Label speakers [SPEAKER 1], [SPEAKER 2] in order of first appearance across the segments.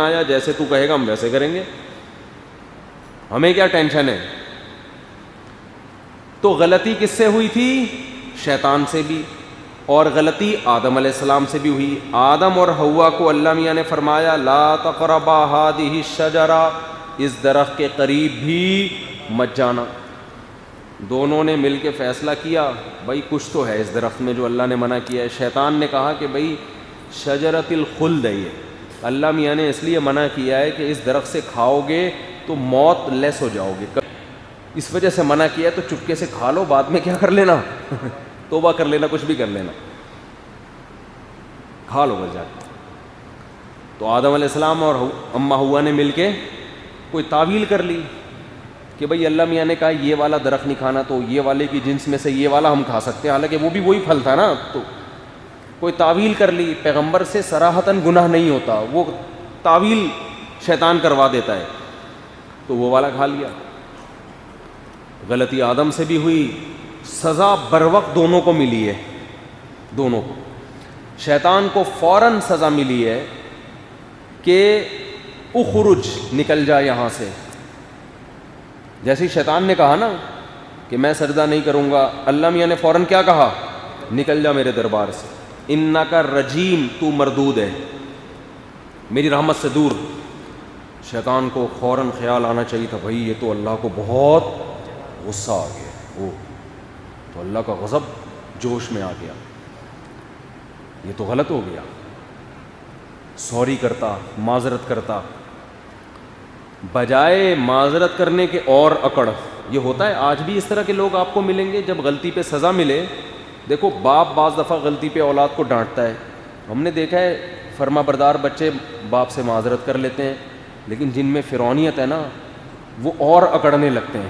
[SPEAKER 1] آیا جیسے تو کہے گا ہم ویسے کریں گے, ہمیں کیا ٹینشن ہے. تو غلطی کس سے ہوئی تھی؟ شیطان سے بھی, اور غلطی آدم علیہ السلام سے بھی ہوئی. آدم اور حوا کو اللہ میاں نے فرمایا لا تقربا ہذہ الشجرہ, اس درخت کے قریب بھی مت جانا. دونوں نے مل کے فیصلہ کیا بھائی کچھ تو ہے اس درخت میں جو اللہ نے منع کیا ہے. شیطان نے کہا کہ بھائی شجرۃ الخلد ہے یہ, اللہ میاں نے اس لیے منع کیا ہے کہ اس درخت سے کھاؤ گے تو موت لیس ہو جاؤ گے, اس وجہ سے منع کیا ہے. تو چپکے سے کھا لو, بعد میں کیا کر لینا توبہ کر لینا, کچھ بھی کر لینا, کھا لو بس جا کے. تو آدم علیہ السلام اور اماں حوا نے مل کے کوئی تعویل کر لی کہ بھئی اللہ میاں نے کہا یہ والا درخت نہیں کھانا, تو یہ والے کی جنس میں سے یہ والا ہم کھا سکتے ہیں, حالانکہ وہ بھی وہی پھل تھا نا. تو کوئی تعویل کر لی, پیغمبر سے صراحتاً گناہ نہیں ہوتا, وہ تعویل شیطان کروا دیتا ہے. تو وہ والا کھا لیا. غلطی آدم سے بھی ہوئی, سزا بروقت دونوں کو ملی ہے, دونوں کو. شیطان کو فوراً سزا ملی ہے کہ اخرج, نکل جا یہاں سے. جیسے شیطان نے کہا نا کہ میں سجدہ نہیں کروں گا, اللہ میاں نے فوراً کیا کہا؟ نکل جا میرے دربار سے, انکا رجیم, تو مردود ہے, میری رحمت سے دور. شیطان کو فوراً خیال آنا چاہیے تھا بھائی یہ تو اللہ کو بہت غصہ آ گیا, وہ تو اللہ کا غضب جوش میں آ گیا, یہ تو غلط ہو گیا. سوری کرتا, معذرت کرتا, بجائے معذرت کرنے کے اور اکڑ. یہ ہوتا ہے آج بھی, اس طرح کے لوگ آپ کو ملیں گے. جب غلطی پہ سزا ملے, دیکھو باپ بعض دفعہ غلطی پہ اولاد کو ڈانٹتا ہے, ہم نے دیکھا ہے فرما بردار بچے باپ سے معذرت کر لیتے ہیں, لیکن جن میں فرعونیت ہے نا وہ اور اکڑنے لگتے ہیں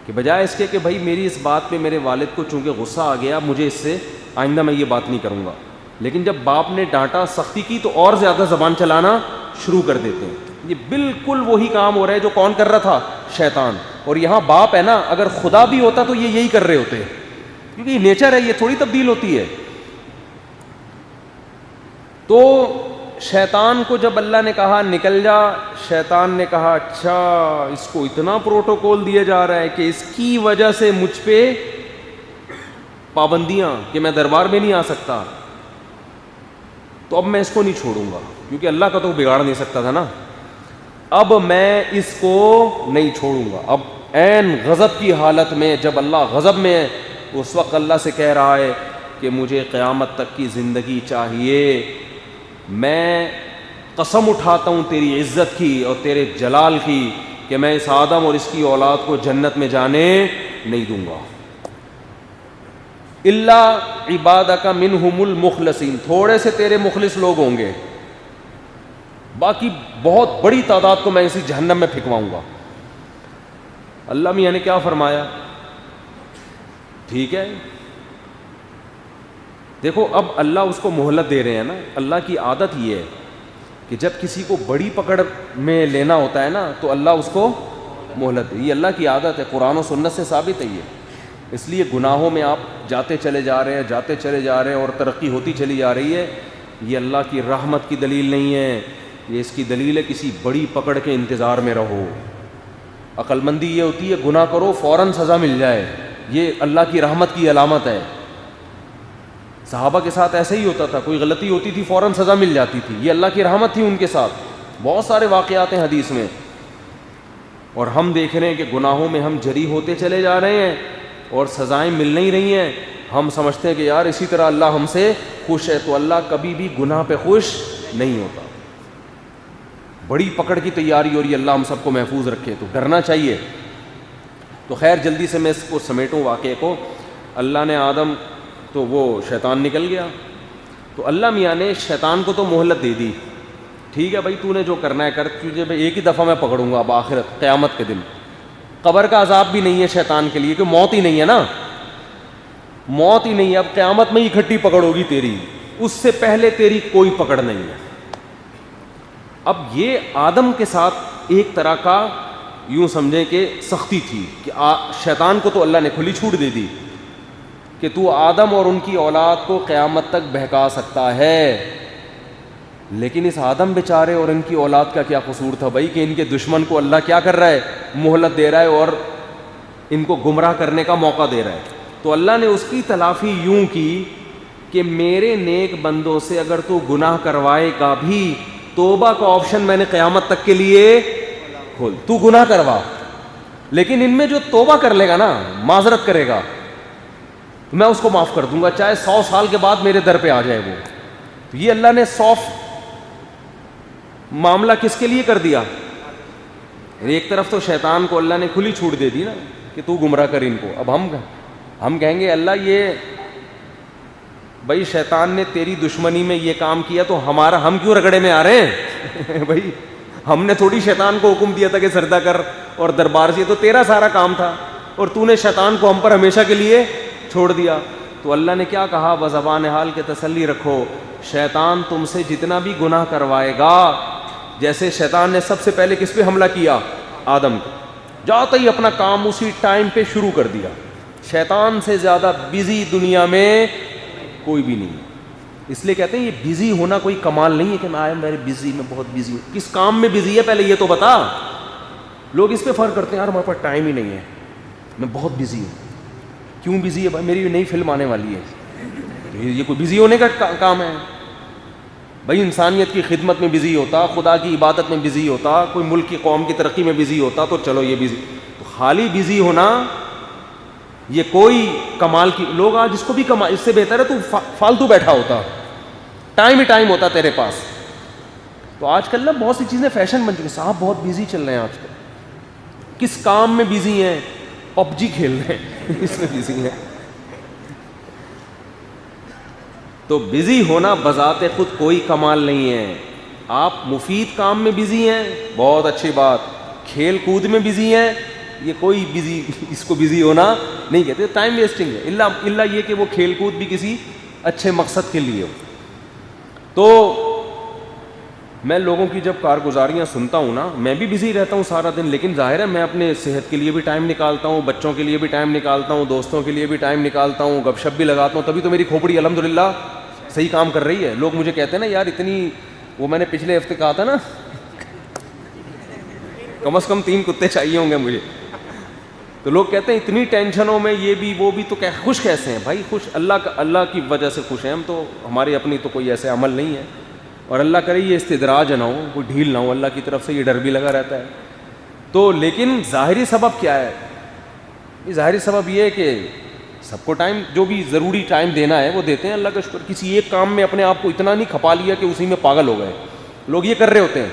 [SPEAKER 1] کہ بجائے اس کے کہ بھائی میری اس بات پہ میرے والد کو چونکہ غصہ آ گیا, مجھے اس سے آئندہ میں یہ بات نہیں کروں گا, لیکن جب باپ نے ڈانٹا, سختی کی, تو اور زیادہ زبان چلانا شروع کر دیتے ہیں. یہ بالکل وہی کام ہو رہا ہے جو کون کر رہا تھا؟ شیطان. اور یہاں باپ ہے نا, اگر خدا بھی ہوتا تو یہ یہی کر رہے ہوتے, کیونکہ یہ نیچر ہے, یہ تھوڑی تبدیل ہوتی ہے. تو شیطان کو جب اللہ نے کہا نکل جا, شیطان نے کہا اچھا اس کو اتنا پروٹوکول دیا جا رہا ہے کہ اس کی وجہ سے مجھ پہ پابندیاں کہ میں دربار میں نہیں آ سکتا, تو اب میں اس کو نہیں چھوڑوں گا, کیونکہ اللہ کا تو بگاڑ نہیں سکتا تھا نا. اب میں اس کو نہیں چھوڑوں گا. اب عین غضب کی حالت میں, جب اللہ غضب میں ہے, اس وقت اللہ سے کہہ رہا ہے کہ مجھے قیامت تک کی زندگی چاہیے, میں قسم اٹھاتا ہوں تیری عزت کی اور تیرے جلال کی کہ میں اس آدم اور اس کی اولاد کو جنت میں جانے نہیں دوں گا. الا عبادک منہم المخلصین, تھوڑے سے تیرے مخلص لوگ ہوں گے, باقی بہت بڑی تعداد کو میں اسی جہنم میں پھینکواؤں گا. اللہ میاں نے کیا فرمایا؟ ٹھیک ہے, دیکھو اب اللہ اس کو مہلت دے رہے ہیں نا. اللہ کی عادت یہ ہے کہ جب کسی کو بڑی پکڑ میں لینا ہوتا ہے نا تو اللہ اس کو مہلت دے, یہ اللہ کی عادت ہے, قرآن و سنت سے ثابت ہے یہ. اس لیے گناہوں میں آپ جاتے چلے جا رہے ہیں اور ترقی ہوتی چلی جا رہی ہے, یہ اللہ کی رحمت کی دلیل نہیں ہے, یہ اس کی دلیل ہے کسی بڑی پکڑ کے انتظار میں رہو. عقل مندی یہ ہوتی ہے گناہ کرو فوراً سزا مل جائے, یہ اللہ کی رحمت کی علامت ہے. صحابہ کے ساتھ ایسے ہی ہوتا تھا, کوئی غلطی ہوتی تھی فوراً سزا مل جاتی تھی, یہ اللہ کی رحمت تھی ان کے ساتھ. بہت سارے واقعات ہیں حدیث میں, اور ہم دیکھ رہے ہیں کہ گناہوں میں ہم جری ہوتے چلے جا رہے ہیں اور سزائیں مل نہیں رہی ہیں. ہم سمجھتے ہیں کہ یار اسی طرح اللہ ہم سے خوش ہے, تو اللہ کبھی بھی گناہ پہ خوش نہیں ہوتا. بڑی پکڑ کی تیاری ہو رہی ہے, اللہ ہم سب کو محفوظ رکھے, تو ڈرنا چاہیے. تو خیر جلدی سے میں اس کو سمیٹوں واقعے کو. اللہ نے آدم, تو وہ شیطان نکل گیا, تو اللہ میاں نے شیطان کو تو مہلت دے دی, ٹھیک ہے بھائی تو نے جو کرنا ہے کر, تجھے ایک ہی دفعہ میں پکڑوں گا اب آخرت قیامت کے دن. قبر کا عذاب بھی نہیں ہے شیطان کے لیے, کہ موت ہی نہیں ہے نا, موت ہی نہیں ہے, اب قیامت میں ہی اکٹھی پکڑ ہوگی تیری, اس سے پہلے تیری کوئی پکڑ نہیں ہے. اب یہ آدم کے ساتھ ایک طرح کا یوں سمجھیں کہ سختی تھی کہ شیطان کو تو اللہ نے کھلی چھوٹ دے دی کہ تو آدم اور ان کی اولاد کو قیامت تک بہکا سکتا ہے, لیکن اس آدم بیچارے اور ان کی اولاد کا کیا قصور تھا بھائی کہ ان کے دشمن کو اللہ کیا کر رہا ہے؟ مہلت دے رہا ہے اور ان کو گمراہ کرنے کا موقع دے رہا ہے. تو اللہ نے اس کی تلافی یوں کی کہ میرے نیک بندوں سے اگر تو گناہ کروائے گا بھی, توبہ کا آپشن میں نے قیامت تک کے لیے کھول. تو گناہ کروا, لیکن ان میں جو توبہ کر لے گا نا, معذرت کرے گا, میں اس کو معاف کر دوں گا, چاہے 100 سال کے بعد میرے در پہ آ جائے وہ. تو یہ اللہ نے معاملہ کس کے لیے کر دیا؟ ایک طرف تو شیطان کو اللہ نے کھلی چھوٹ دے دی نا کہ تو گمراہ کر ان کو. اب ہم کہیں گے اللہ یہ بھائی شیطان نے تیری دشمنی میں یہ کام کیا تو ہم کیوں رگڑے میں آ رہے ہیں؟ بھائی ہم نے تھوڑی شیطان کو حکم دیا تھا کہ سردہ کر اور دربار سے, تو تیرا سارا کام تھا اور تو نے شیطان کو ہم پر ہمیشہ کے لیے چھوڑ دیا. تو اللہ نے کیا کہا؟ بزبان حال کے تسلی رکھو, شیطان تم سے جتنا بھی گناہ کروائے گا, جیسے شیطان نے سب سے پہلے کس پہ حملہ کیا؟ آدم کو. جاتا ہی اپنا کام اسی ٹائم پہ شروع کر دیا. شیطان سے زیادہ بزی دنیا میں کوئی بھی نہیں. اس لیے کہتے ہیں یہ بزی ہونا کوئی کمال نہیں ہے کہ میں بزی, میں بہت بزی ہوں. کس کام میں بزی ہے پہلے یہ تو بتا. لوگ اس پہ فرق کرتے ہیں, یار ہمارے پاس ٹائم ہی نہیں ہے, میں بہت بزی ہوں. کیوں بزی ہے بھائی؟ میری نئی فلم آنے والی ہے. یہ کوئی بزی ہونے کا کام ہے؟ بھائی انسانیت کی خدمت میں بزی ہوتا, خدا کی عبادت میں بزی ہوتا, کوئی ملک کی قوم کی ترقی میں بزی ہوتا تو چلو یہ بزی. تو خالی بزی ہونا یہ کوئی کمال کی, لوگ آج اس کو بھی کمال, اس سے بہتر ہے تو فالتو بیٹھا ہوتا, ٹائم ہی ٹائم ہوتا تیرے پاس. تو آج کل نا بہت سی چیزیں فیشن بن چکی, صاحب بہت بزی چل رہے ہیں آج کل. کس کام میں بزی ہیں؟ پب جی کھیل رہے ہیں, اس میں بزی ہیں. تو بزی ہونا بذات خود کوئی کمال نہیں ہے. آپ مفید کام میں بزی ہیں, بہت اچھی بات. کھیل کود میں بزی ہیں, یہ کوئی بزی, اس کو بزی ہونا نہیں کہتے, ٹائم ویسٹنگ ہے. اللہ یہ کہ وہ کھیل کود بھی کسی اچھے مقصد کے لیے ہو. تو میں لوگوں کی جب کارگزاریاں سنتا ہوں نا, میں بھی بزی رہتا ہوں سارا دن, لیکن ظاہر ہے میں اپنے صحت کے لیے بھی ٹائم نکالتا ہوں, بچوں کے لیے بھی ٹائم نکالتا ہوں, دوستوں کے لیے بھی ٹائم نکالتا ہوں, گپ شپ بھی لگاتا ہوں. تبھی تو میری کھوپڑی الحمدللہ صحیح کام کر رہی ہے. لوگ مجھے کہتے ہیں نا یار اتنی, وہ میں نے پچھلے ہفتے کہا تھا نا کم از کم 3 کتے چاہیے ہوں گے مجھے. تو لوگ کہتے ہیں اتنی ٹینشنوں میں یہ بھی وہ بھی, تو خوش کیسے ہیں بھائی؟ خوش اللہ کی وجہ سے خوش ہیں ہم تو. ہماری اپنی تو کوئی ایسے عمل نہیں ہے, اور اللہ کرے یہ استدراج نہ ہو, کوئی ڈھیل نہ ہو اللہ کی طرف سے, یہ ڈر بھی لگا رہتا ہے. تو لیکن ظاہری سبب کیا ہے؟ ظاہری سبب یہ ہے کہ سب کو ٹائم, جو بھی ضروری ٹائم دینا ہے وہ دیتے ہیں, اللہ کا شکر. کسی ایک کام میں اپنے آپ کو اتنا نہیں کھپا لیا کہ اسی میں پاگل ہو گئے. لوگ یہ کر رہے ہوتے ہیں